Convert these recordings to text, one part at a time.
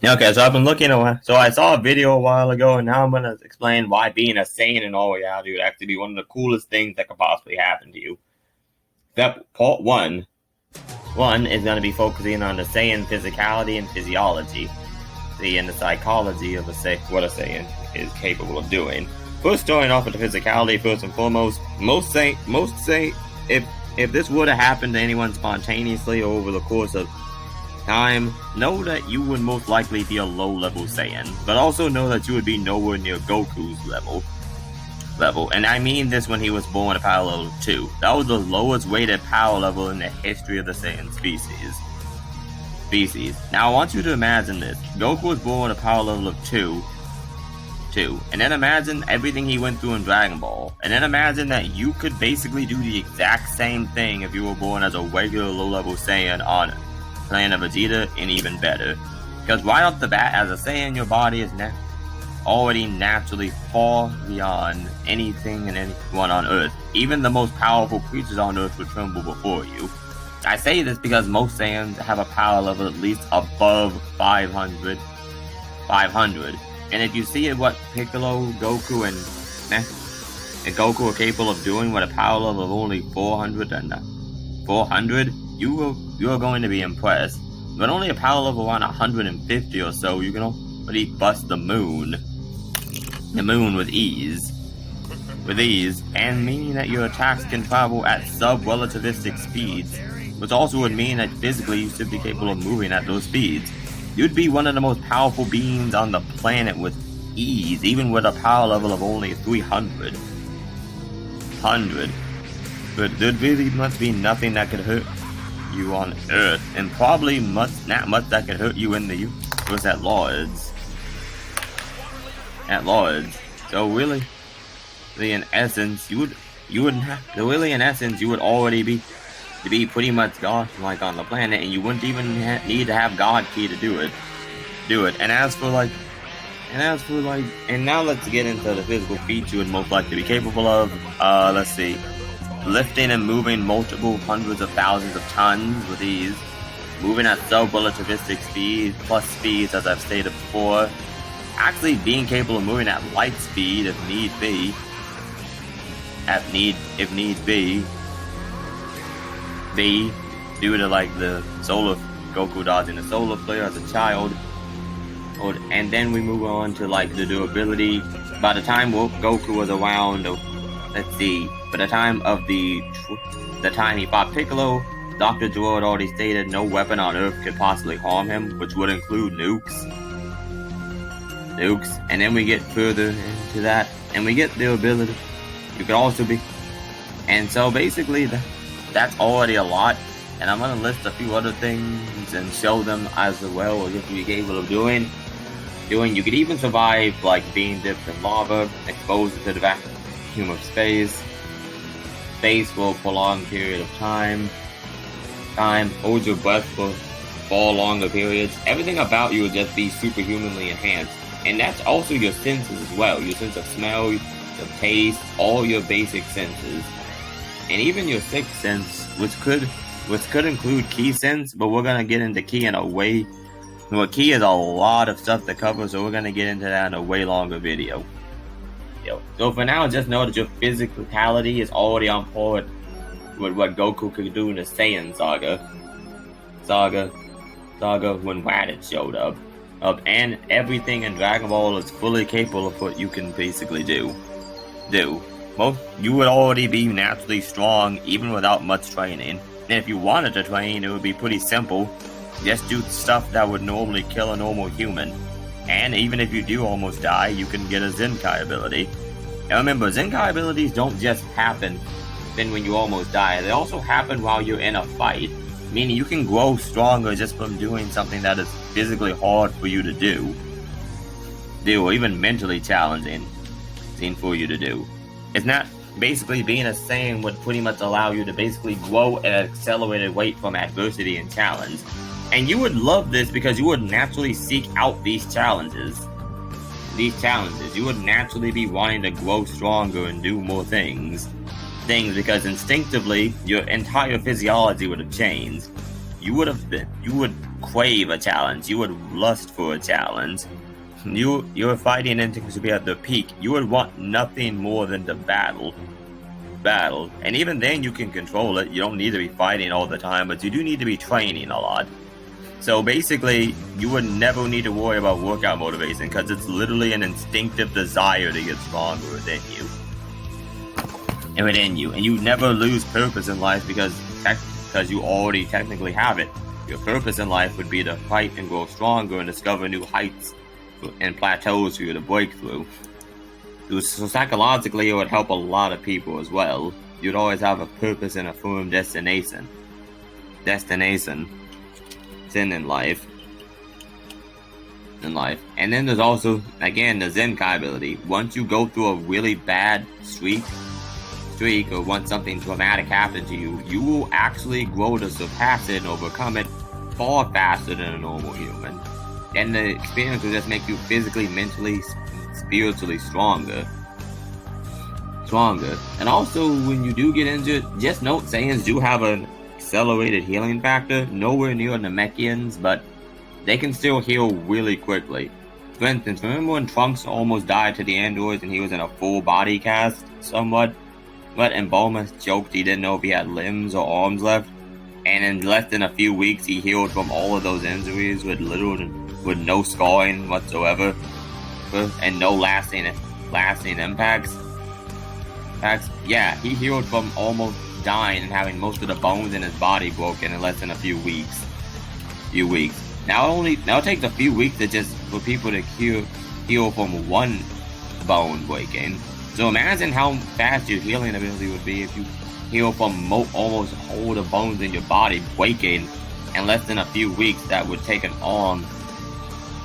Okay, so I've been looking at. So I saw a video a while ago, and now I'm gonna explain why being a Saiyan in all reality would actually be one of the coolest things that could possibly happen to you. Step part one is gonna be focusing on the Saiyan physicality and physiology, and the psychology of what a Saiyan is capable of doing. First, starting off with the physicality, first and foremost, most say if this would have happened to anyone spontaneously or over the course of time, know that you would most likely be a low-level Saiyan, but also know that you would be nowhere near Goku's level. And I mean this when he was born at power level 2. That was the lowest rated power level in the history of the Saiyan species. Now I want you to imagine this. Goku was born at power level of 2, and then imagine everything he went through in Dragon Ball, and then imagine that you could basically do the exact same thing if you were born as a regular low-level Saiyan on Planet Vegeta, and even better. Because right off the bat, as a Saiyan, your body is already naturally far beyond anything and anyone on Earth. Even the most powerful creatures on Earth would tremble before you. I say this because most Saiyans have a power level at least above 500. And if you see what Piccolo, Goku, and Goku are capable of doing with a power level of only 400, you are going to be impressed. But only a power level around 150 or so, you can already bust the moon with ease. And meaning that your attacks can travel at sub-relativistic speeds, which also would mean that physically you should be capable of moving at those speeds. You'd be one of the most powerful beings on the planet with ease, even with a power level of only 300. But there really must be nothing that could hurt you on Earth, and probably not much that could hurt you in the universe at large. So really in essence, you would already be pretty much God like on the planet, and you wouldn't even need to have God key to do it. And now let's get into the physical feats you would most likely be capable of. Let's see. Lifting and moving multiple hundreds of thousands of tons with ease. Moving at sub-relativistic speed, plus speeds as I've stated before. Actually being capable of moving at light speed if need be. Due to like the Goku dodging the solar flare as a child. And then we move on to like the durability. By the time Goku was around, let's see, by the time he fought Piccolo, Dr. Gerard already stated no weapon on Earth could possibly harm him, which would include nukes. And then we get further into that, and we get the ability. You could also be, and so basically that's already a lot. And I'm gonna list a few other things and show them as well as if you're capable of doing. You could even survive like being dipped in lava, exposed to the vacuum of space for a prolonged period of time, hold your breath for far longer periods. Everything about you would just be superhumanly enhanced. And that's also your senses as well. Your sense of smell, your taste, all your basic senses. And even your sixth sense, which could include key sense, but we're gonna get into key in a way. Well, key is a lot of stuff to cover, so we're gonna get into that in a way longer video. So for now, just know that your physicality is already on par with what Goku could do in the Saiyan saga when Raditz showed up. And everything in Dragon Ball is fully capable of what you can basically do. You would already be naturally strong even without much training. And if you wanted to train, it would be pretty simple. Just do stuff that would normally kill a normal human. And even if you do almost die, you can get a Zenkai ability. Now remember, Zenkai abilities don't just happen then when you almost die. They also happen while you're in a fight. Meaning you can grow stronger just from doing something that is physically hard for you to do. Or even mentally challenging for you to do. It's not basically being a Saiyan would pretty much allow you to basically grow at an accelerated rate from adversity and challenge. And you would love this because you would naturally seek out these challenges. You would naturally be wanting to grow stronger and do more things because instinctively your entire physiology would have changed. You would crave a challenge. You would lust for a challenge. You're fighting anything to be at the peak. You would want nothing more than to battle. And even then you can control it. You don't need to be fighting all the time, but you do need to be training a lot. So basically, you would never need to worry about workout motivation because it's literally an instinctive desire to get stronger within you. And you never lose purpose in life because you already technically have it. Your purpose in life would be to fight and grow stronger and discover new heights and plateaus for you to break through. So psychologically, it would help a lot of people as well. You'd always have a purpose and a firm destination. In life. And then there's also, again, the Zenkai ability. Once you go through a really bad streak, or once something dramatic happens to you, you will actually grow to surpass it and overcome it far faster than a normal human. And the experience will just make you physically, mentally, spiritually stronger. And also, when you do get injured, just note Saiyans do have an accelerated healing factor, nowhere near Namekians, but they can still heal really quickly. For instance, remember when Trunks almost died to the androids and he was in a full body cast, somewhat? And Bulma joked he didn't know if he had limbs or arms left, and in less than a few weeks he healed from all of those injuries with no scarring whatsoever, and no lasting impacts. Yeah, he healed from almost dying and having most of the bones in his body broken in less than a few weeks. Now it takes a few weeks for people to heal from one bone breaking. So imagine how fast your healing ability would be if you heal from almost all the bones in your body breaking in less than a few weeks. That would take an arm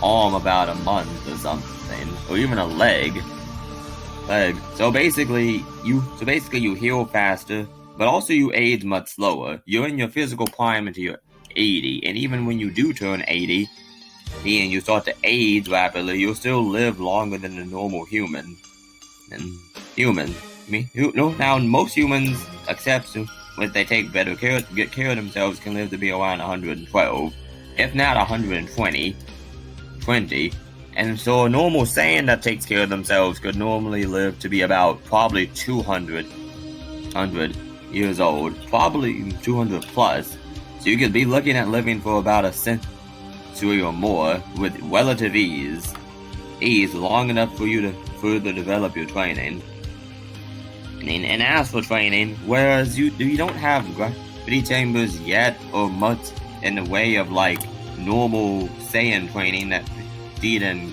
about a month or something, or even a leg. So basically you heal faster, but also you age much slower. You're in your physical prime until you're 80, and even when you do turn 80 and you start to age rapidly, you'll still live longer than a normal human. Now most humans, except when they take better care of themselves, can live to be around 112, if not 120. And so a normal Saiyan that takes care of themselves could normally live to be about probably 200 years old, probably 200 plus. So you could be looking at living for about a century or more with relative ease, long enough for you to further develop your training. And as for training, whereas you don't have gravity chambers yet, or much in the way of like normal Saiyan training that Vegeta and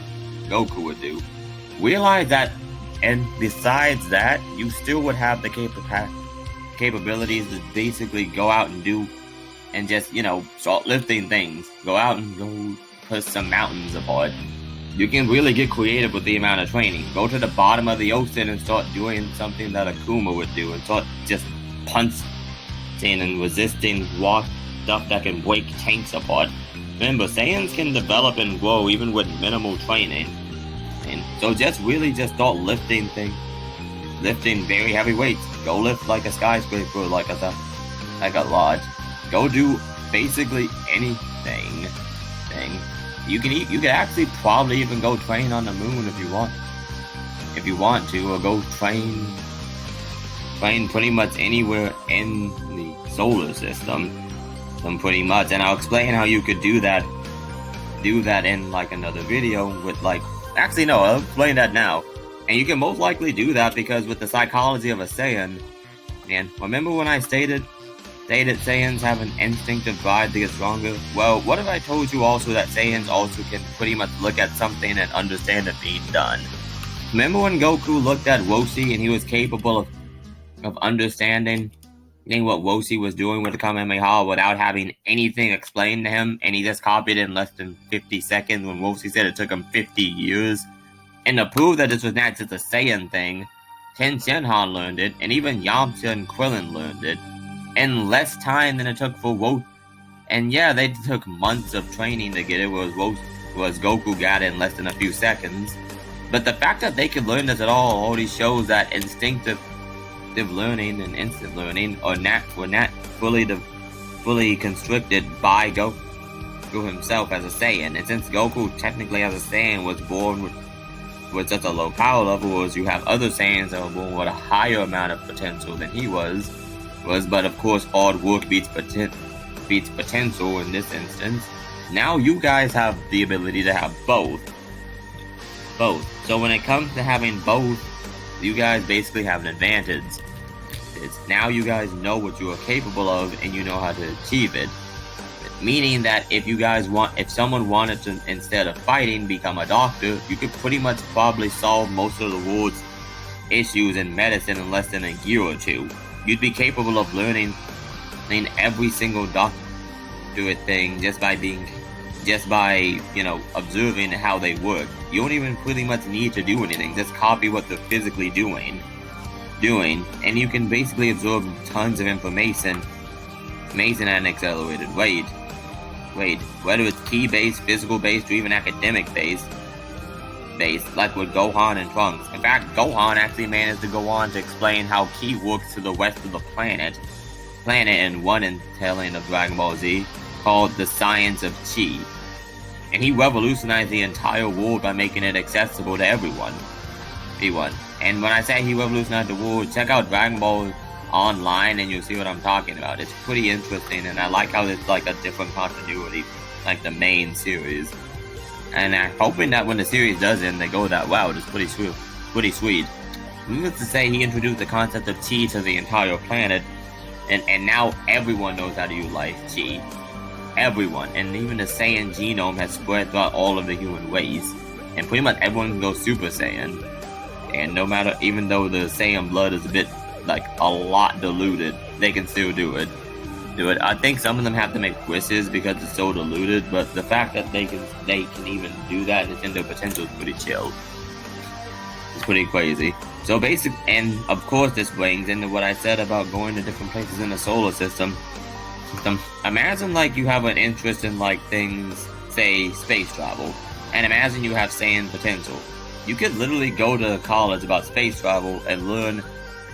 Goku would do, realize that, and besides that, you still would have the capabilities to basically go out and do, and just, start lifting things. Go out and go push some mountains apart. You can really get creative with the amount of training. Go to the bottom of the ocean and start doing something that Akuma would do, and start just punching and resisting stuff that can break tanks apart. Remember, Saiyans can develop and grow even with minimal training. And so just start lifting things. Lifting very heavy weights. Go lift like a skyscraper, like a lodge. Go do basically anything. You can actually probably even go train on the moon if you want to, or go train pretty much anywhere in the solar system. Pretty much, and I'll explain how you could do that in like another video with I'll explain that now. And you can most likely do that because with the psychology of a Saiyan, and remember when I stated Saiyans have an instinctive drive to get stronger? Well, what if I told you also that Saiyans also can pretty much look at something and understand it being done? Remember when Goku looked at Roshi and he was capable of understanding what Roshi was doing with the Kamehameha without having anything explained to him, and he just copied it in less than 50 seconds when Roshi said it took him 50 years? And to prove that this was not just a Saiyan thing, Ten Shinhan learned it, and even Yamcha and Krillin learned it, in less time than it took for Roshi. And yeah, they took months of training to get it, whereas Goku got it in less than a few seconds. But the fact that they could learn this at all already shows that instinctive learning and instant learning were not fully constricted by Goku. through himself as a Saiyan. And since Goku technically as a Saiyan was born with such a low power level, as you have other Saiyans that were born with a higher amount of potential than he was, but of course hard work beats potential in this instance. Now you guys have the ability to have both. So when it comes to having both, you guys basically have an advantage. Now you guys know what you are capable of and you know how to achieve it. Meaning that if someone wanted to, instead of fighting, become a doctor, you could pretty much probably solve most of the world's issues in medicine in less than a year or two. You'd be capable of learning every single doctorate thing just by observing how they work. You don't even pretty much need to do anything. Just copy what they're physically doing, and you can basically absorb tons of information at an accelerated rate. Whether it's key-based, physical-based, or even academic-based, like with Gohan and Trunks. In fact, Gohan actually managed to go on to explain how Ki works to the west of the planet in one telling of Dragon Ball Z, called the Science of Chi. And he revolutionized the entire world by making it accessible to everyone. And when I say he revolutionized the world, check out Dragon Ball online and you'll see what I'm talking about. It's pretty interesting, and I like how it's like a different continuity, like the main series. And I'm hoping that when the series does end, they go that route. It's pretty sweet. Needless to say, he introduced the concept of Chi to the entire planet, and now everyone knows how to utilize Chi. Everyone, and even the Saiyan genome has spread throughout all of the human race, and pretty much everyone can go Super Saiyan. And no matter, even though the Saiyan blood is a lot diluted, they can still do it. I think some of them have to make wishes because it's so diluted, but the fact that they can even do that and it's in their potential is pretty chill. It's pretty crazy. So and of course this brings into what I said about going to different places in the solar system. Imagine you have an interest in things, say space travel, and imagine you have Saiyan potential. You could literally go to college about space travel and learn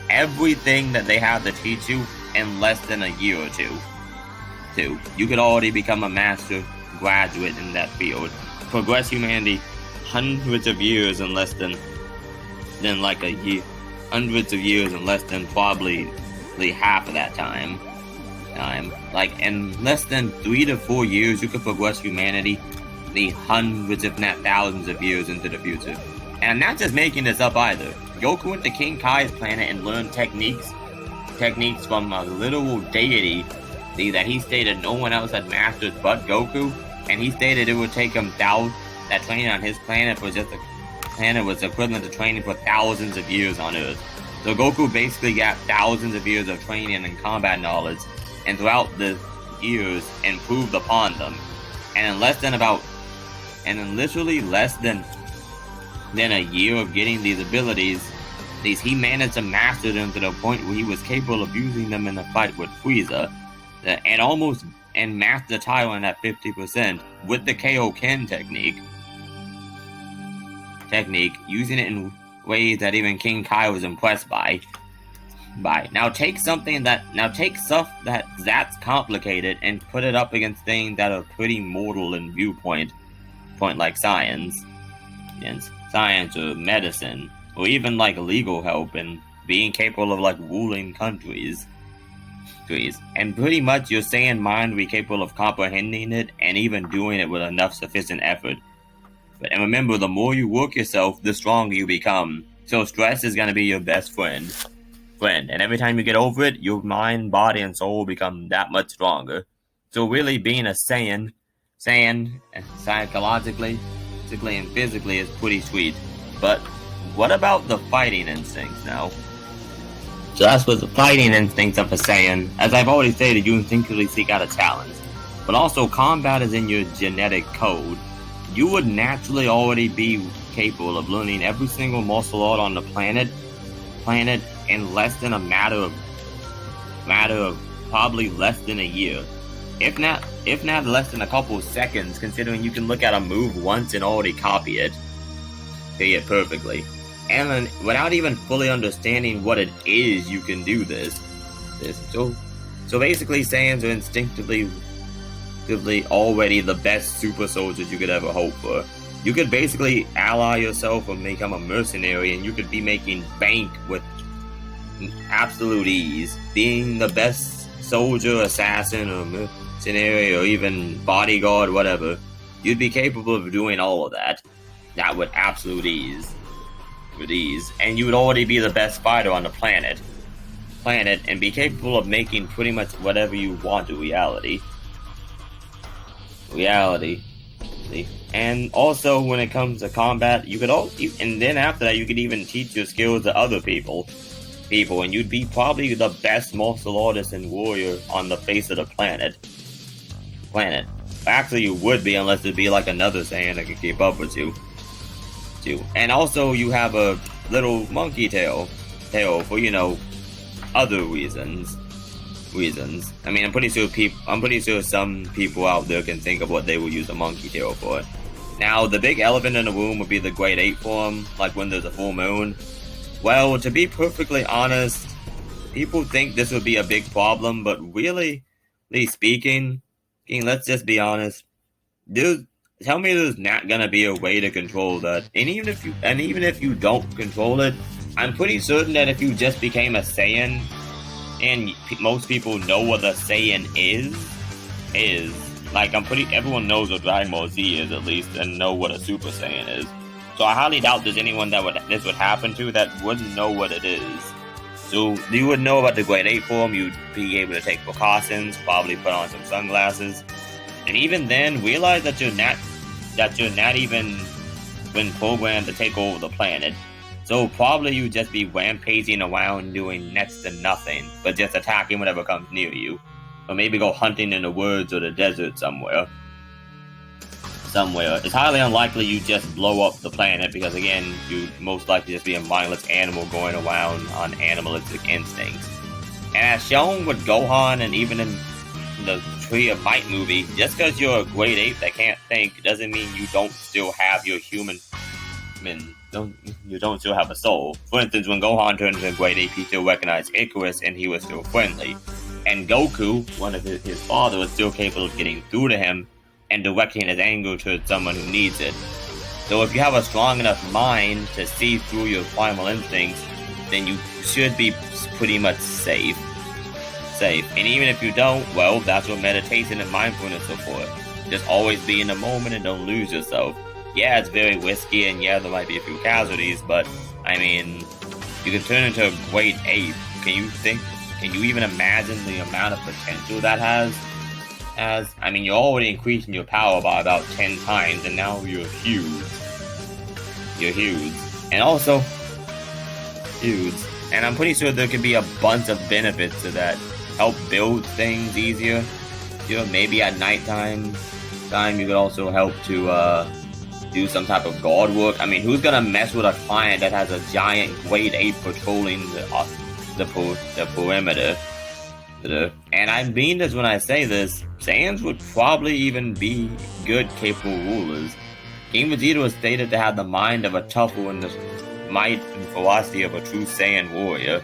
everything that they have to teach you in less than a year or two. You could already become a master graduate in that field, progress humanity hundreds of years in less than a year, hundreds of years in less than probably half of that time. In less than 3 to 4 years, you could progress humanity the hundreds, if not thousands of years into the future. And I'm not just making this up either. Goku went to King Kai's planet and learned techniques from a literal deity that he stated no one else had mastered but Goku, and he stated it would take him that training on his planet was equivalent to training for thousands of years on Earth. So Goku basically got thousands of years of training and combat knowledge, and throughout the years improved upon them. And in literally less than a year of getting these abilities, he managed to master them to the point where he was capable of using them in a fight with Frieza, and master Taiwan at 50% with the Kaioken technique, using it in ways that even King Kai was impressed by. Now take stuff that's complicated and put it up against things that are pretty mortal in viewpoint, like science or medicine, or even legal help and being capable of ruling countries. And pretty much your Saiyan mind will be capable of comprehending it and even doing it with enough sufficient effort. And remember, the more you work yourself, the stronger you become. So stress is going to be your best friend. And every time you get over it, your mind, body, and soul become that much stronger. So really being a Saiyan psychologically, and physically is pretty sweet. But what about the fighting instincts now? So that's what the fighting instincts of a Saiyan. As I've already stated, you instinctively seek out a challenge. But also combat is in your genetic code. You would naturally already be capable of learning every single martial art on the planet in less than a matter of probably less than a year. If not less than a couple of seconds, considering you can look at a move once and already copy it perfectly. And then, without even fully understanding what it is, you can do this. So basically, Saiyans are instinctively effectively already the best super soldiers you could ever hope for. You could basically ally yourself or become a mercenary, and you could be making bank with absolute ease. Being the best soldier, assassin, or mercenary, or even bodyguard, whatever, you'd be capable of doing all of that. That with absolute ease. With ease. And you would already be the best fighter on the planet. And be capable of making pretty much whatever you want a reality. And also, when it comes to combat, you could and then after that, you could even teach your skills to other people, and you'd be probably the best martial artist and warrior on the face of the planet. Actually, you would be, unless it'd be like another Saiyan that could keep up with you. And also, you have a little monkey tail for, other reasons. I mean, I'm pretty sure some people out there can think of what they will use a monkey tail for. Now, the big elephant in the room would be the Great Ape form, like when there's a full moon. Well, to be perfectly honest, people think this would be a big problem, but really speaking, let's just be honest. Tell me there's not gonna be a way to control that. And even if you don't control it, I'm pretty certain that if you just became a Saiyan, and most people know what a Saiyan is like, everyone knows what Dragon Ball Z is, at least, and know what a Super Saiyan is. So I highly doubt there's anyone this would happen to that wouldn't know what it is. So you would know about the Great Ape form, you'd be able to take precautions, probably put on some sunglasses, and even then realize that you're not even been programmed to take over the planet. So probably you'd just be rampaging around doing next to nothing, but just attacking whatever comes near you. Or maybe go hunting in the woods or the desert somewhere. It's highly unlikely you just blow up the planet, because again, you'd most likely just be a mindless animal going around on animalistic instincts. And as shown with Gohan, and even in the Tree of Might movie, just because you're a great ape that can't think doesn't mean you don't still have your you don't still have a soul. For instance, when Gohan turned into a great ape, he still recognized Icarus and he was still friendly. And Goku, one of his father, was still capable of getting through to him and directing his anger towards someone who needs it. So if you have a strong enough mind to see through your primal instincts, then you should be pretty much safe. And even if you don't, well, that's what meditation and mindfulness are for. Just always be in the moment and don't lose yourself. Yeah, it's very risky, and yeah, there might be a few casualties, but, I mean, you can turn into a great ape. Can you even imagine the amount of potential that has? I mean, you're already increasing your power by about 10 times, and now you're huge. And also, huge. And I'm pretty sure there could be a bunch of benefits to that. Help build things easier. Maybe at nighttime you could also help to, do some type of guard work. I mean, who's gonna mess with a client that has a giant great ape patrolling the perimeter? And I mean this when I say this. Saiyans would probably even be good, capable rulers. King Vegeta was stated to have the mind of a Tuffle and the might and ferocity of a true Saiyan warrior.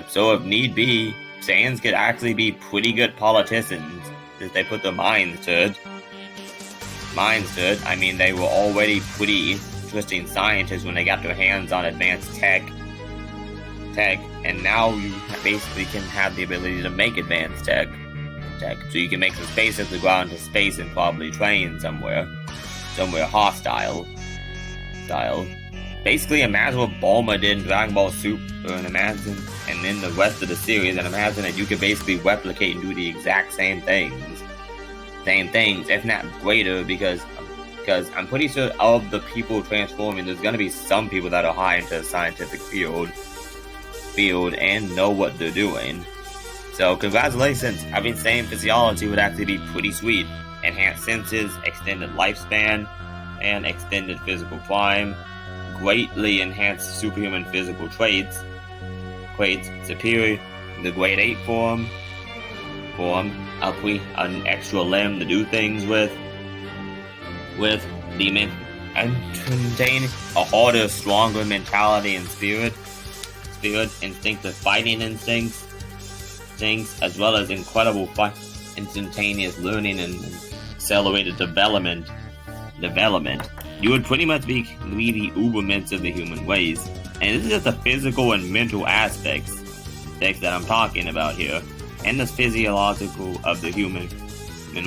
So if need be, Saiyans could actually be pretty good politicians if they put their minds to it. I mean, they were already pretty interesting scientists when they got their hands on advanced tech, and now you basically can have the ability to make advanced tech. So you can make some spaceships to go out into space and probably train somewhere hostile. Basically, imagine what Bulma did in Dragon Ball Super, and in the rest of the series, and imagine that you could basically replicate and do the exact same things, if not greater, because I'm pretty sure of the people transforming, there's gonna be some people that are high into the scientific field and know what they're doing. So congratulations. I've been saying Physiology would actually be pretty sweet. Enhanced senses, extended lifespan, and extended physical prime, greatly enhanced superhuman physical traits, superior, the great ape form, an extra limb to do things with demon, and contain a harder, stronger mentality and spirit, instinctive fighting instincts, as well as incredible instantaneous learning and accelerated development, you would pretty much be the ubermensch of the human ways. And this is just the physical and mental aspects that I'm talking about here, and the physiological of the human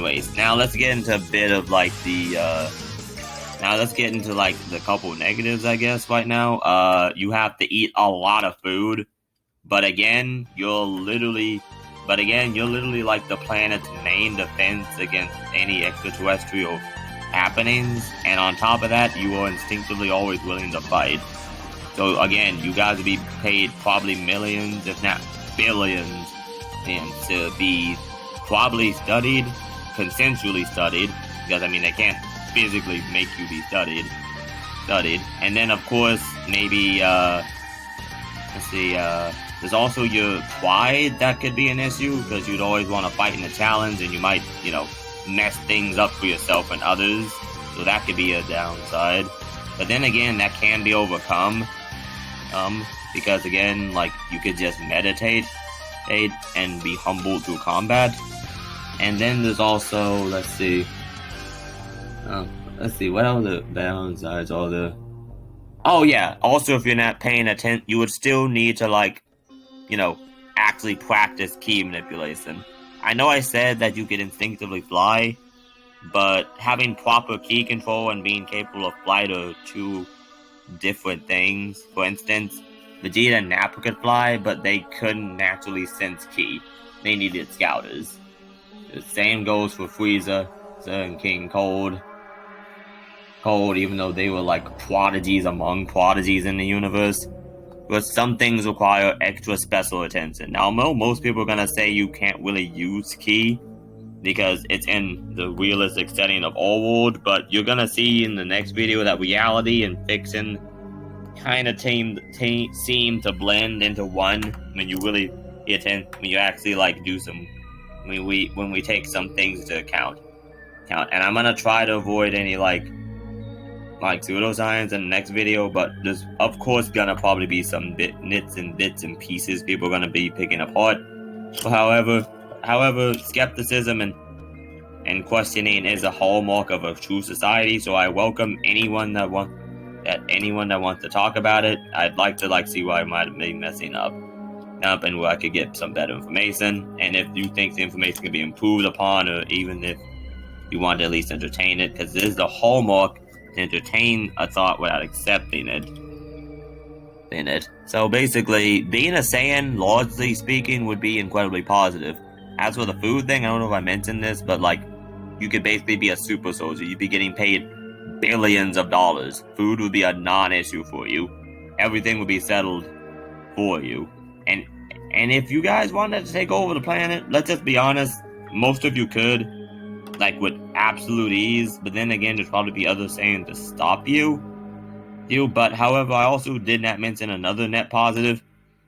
ways. Now let's get into a bit of like the couple negatives, I guess, right now. You have to eat a lot of food, but again, you're literally like the planet's main defense against any extraterrestrial happenings, and on top of that, you are instinctively always willing to fight. So again, you guys would be paid probably millions, if not billions, and to be probably studied, consensually studied, because I mean they can't physically make you be studied, and then of course maybe there's also your pride that could be an issue, because you'd always want to fight in a challenge, and you might mess things up for yourself and others, so that could be a downside. But then again, that can be overcome, because again, like, you could just meditate and be humbled through combat. And then there's also, let's see, what are the downsides? Oh yeah, also if you're not paying attention, you would still need to actually practice key manipulation. I know I said that you could instinctively fly, but having proper key control and being capable of flight are two different things. For instance, Vegeta and Nappa could fly, but they couldn't naturally sense ki. They needed scouters. The same goes for Frieza and King Cold, even though they were like prodigies among prodigies in the universe. But some things require extra special attention. Now, most people are going to say you can't really use ki because it's in the realistic setting of our world, but you're going to see in the next video that reality and fiction kind of seem to blend into one when you really when you actually do some, when we take some things into account. And I'm going to try to avoid any like pseudoscience in the next video, but there's of course gonna probably be some bits and pieces people are gonna be picking apart. However, skepticism and questioning is a hallmark of a true society, so I welcome anyone that wants to talk about it. I'd like to see where I might be messing up and where I could get some better information, and if you think the information can be improved upon, or even if you want to at least entertain it, because this is the hallmark, to entertain a thought without accepting it. So basically, being a Saiyan, largely speaking, would be incredibly positive. As for the food thing, I don't know if I mentioned this, but you could basically be a super soldier. You'd be getting paid billions of dollars. Food would be a non-issue for you. Everything would be settled for you. And if you guys wanted to take over the planet, let's just be honest, most of you could, with absolute ease, but then again, there's probably be other Saiyans to stop you. But however, I also did not mention another net positive.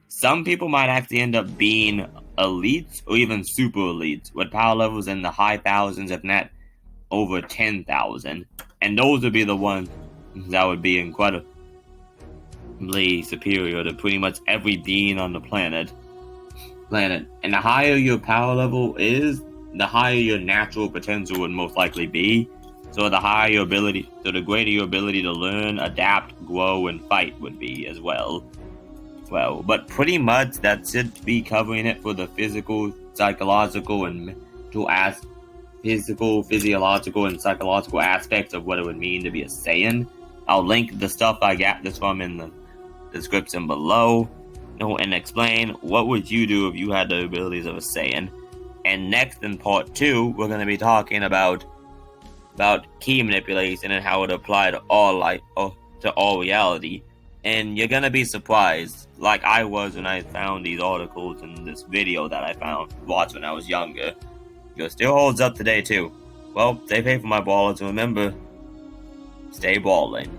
Some people might actually end up being elites or even super elites with power levels in the high thousands, if not over 10,000. And those would be the ones that would be incredibly superior to pretty much every being on the planet. And the higher your power level is, the higher your natural potential would most likely be. So the greater your ability to learn, adapt, grow, and fight would be as well. But pretty much that should be covering it for the physical, psychological, and physiological, and psychological aspects of what it would mean to be a Saiyan. I'll link the stuff I got this from in the description below, and explain what would you do if you had the abilities of a Saiyan. And next, in part 2, we're going to be talking about key manipulation and how it applied to all reality. And you're going to be surprised, like I was when I found these articles in this video that I watched when I was younger. It still holds up today too. Well, stay faithful, my ballers, and remember, stay balling.